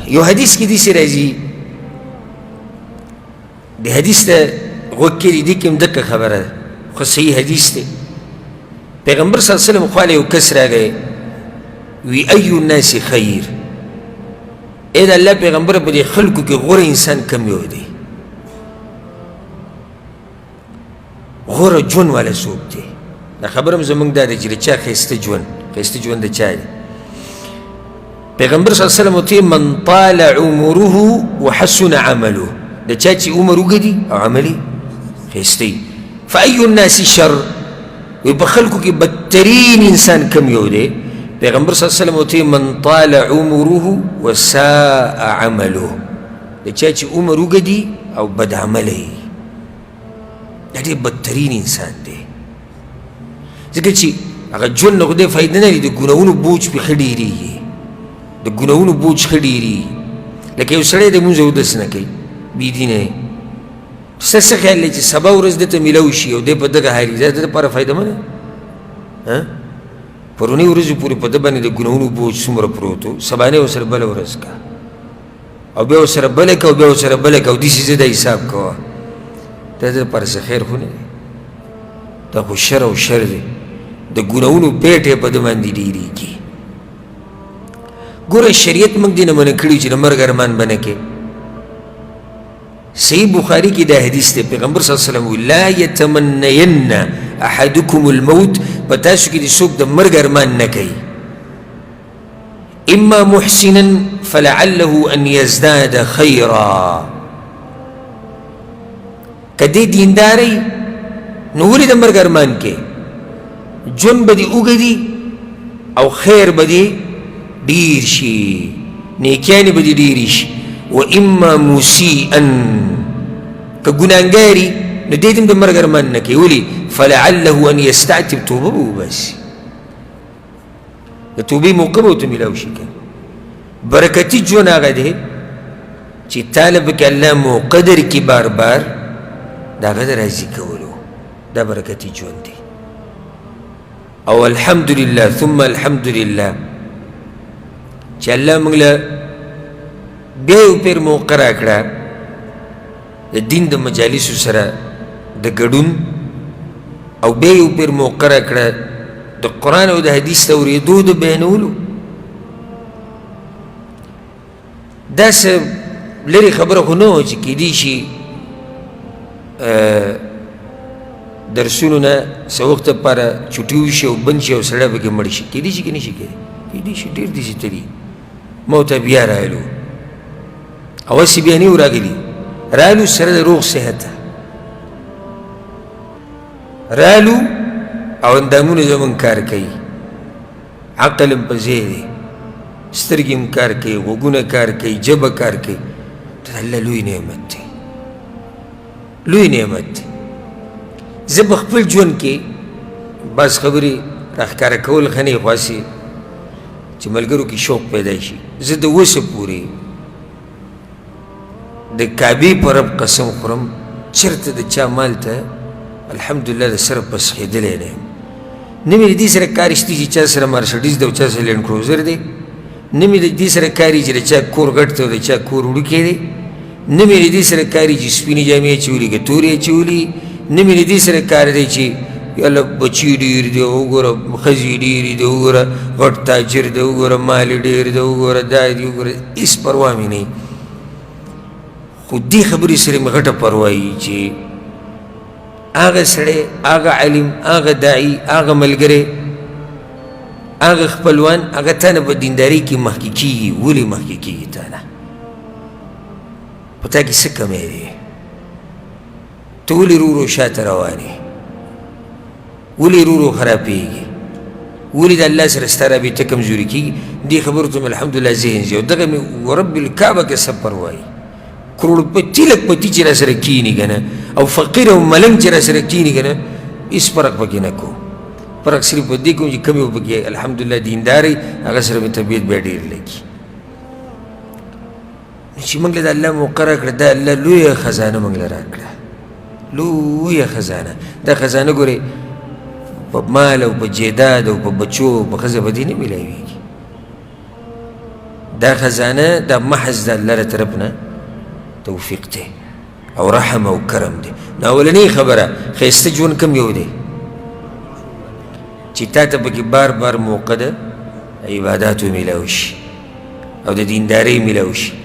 یو حدیث کی دیسی راځي د حدیث ته غوږ کړي دي کې هم دقه خبره ده خو صحیح حدیث دی پیغمبر صلی الله علیه وسلم خواله یو کس راغی وی ای الناس خیر اې د الله پیغمبر په دې خلکو کې غوره انسان کم یو دی غوره ژوند والا څوک دی دا خبره هم زموږ دا ده چې د چا ښایسته ژوند د چا دی پیغمبر صلی الله علیه وسلم ورته من طال عمره وحسن عمله د چا چې عمر اوږدي او عملي ښایسته وي فأي الناس شر وی په خلکو کې بدترین انسان کم یو دی پیغمبر صلی الله علیه وسلم ورته من طال عمره وساء عمله د چا چې عمر اوږدي او بد عمله وي دا ډېر بدترین انسان دی ځکه چې هغه ژوند نه خدای فایده نه لري د ګناهونو بوج پې ښه ډېرېږي د ګناهونو بوج ښه ډېرېږي لکه یو سړی د لمونځ اودس نه کوي بېدینه دی ستا څه خیال دی چې سبا ورځ ده ته میلاو شي او دی په دغه حال وي دا د ده لپاره فایدهمنه پرونۍ ورځو پورې په ده باندې د ګناهونو بوج څومره پروت و سبانۍ ورسره بله ورځ که او بیا ورسره بله که او بیا ورسره بله که او داسې زه دا حساب کوه دا د لپاره څه خیر خو نه دی دا خو شر او شر دی د ګناهونو پیټ یې په ده باندې ډېرېږي ګوره شریعت موږ دې نه منع کړي چې د مرګ ارمان به نه کې صحیح بخاری کی دا حدیث تے پیغمبر صلی اللہ علیہ وسلم لا یتمنین احدکم الموت پتاسو کی دی سوک دا مرگ ارمان نکی اما محسنا فلعله ان یزداد خیرا کدی دینداری نولی دا مرگ ارمان کے جن بدی اگدی او خیر بدی دیر شی نیکیانی بدی دیری شی وإما مسيئا كجنانجاري نديتم دمر جرمان نكيولي فلعله أن يستعتب توبه بس توبه موقبه وتميلاو شيكا بركتي جونا غده چي طالب كلام قدر كي بار بار دا غدر هزي كولو دا بركتي جون دي او الحمد لله ثم الحمد لله چي الله مغلا بیا یو پیر موقع راکړه د دین د مجالسو سره د ګډون او بیا یو پیر موقع راکړه د قرآن او د حدیث د اورېدو د بیانولو داسې لرې خبره خو نه وه چې کیدی شي درسونو نه څه وخت لپاره چوټي وشي او بند شي او سړی پکې مړ شي کیدی شي که نه شي کیدی شي ډېر داسې تلي ما ورته بیا رایلو اوسی بیانی و راگلی رالو سر روغ صحت رالو او اندامون زمن کار کئی عقلم پا زیده سترگیم کار کئی غگون کار کئی جب کار کئی تو اللہ لوی نعمت تی لوی نعمت تی زب خپل جون کی باز خبری راخکار کول خنی خواسی چی ملگرو کی شوق پیدایشی زد وس پوری د کعبې په رب قسم خورم چېرته د چا مال ته الحمدلله د سره پسخېدلی نه یم نه مې د دې سره کار شته چې چا سره مرسډیز دی او چا سره لینډ کروزر دی نه مې د دې سره کار چې د چا کور غټ دی او د چا کور وړوکی دی نه مې د دې سره کار چې سپینې جامې اچولي که تورې اچولي نه مې د دې سره کار دی چې یاله بچي ډېر دی وګوره ښځې ډېرې دی وګوره غټ تاجر دی وګوره مال ډېر دی وګوره دا دی وګوره هېڅ پروا مې نه خو دې خبرې سره مې غټه پروایي چې هغه سړی هغه علم هغه داعي هغه ملګری هغه خپلوان هغه تا نه په دیندارۍ کې مخکې کېږي ولې مخکې کېږي تا نه په تا کې څه کمی دی ته ولې ورو ورو شاته روان یې ولې ورو ورو خرابېږي ولې د الله سره ستا رابطه کمزوري کېږي دې خبرو ته مې الحمدلله ذهن ځي او دغه مې ورب الکعبه کې څه پروایي کروڑپتی لکپتی چې را سره کینی کنه او فقیر او ملنګ چې را سره کینی کنه هېڅ فرق پکې نه کوم فرق صرف په دې کوم چې کم یو پکې الحمدلله دینداري هغه سره مې طبیعت بیا ډېر لګي نو چې موږ له د الله موقع راکړه دا الله لویه خزانه موږ له راکړه لویه خزانه دا خزانه ګورې په مال او په جیداد او په بچو او په ښځه به دې نه میلاویږي دا خزانه دا محض د الله له طرف نه توفیق دی او رحم او کرم دی. نو اولنۍ خبره ښایسته ژوند کوم یو دی چې تا ته پکې بار بار موقع د عباداتو میلاو شي او د دیندارۍ میلاو شي.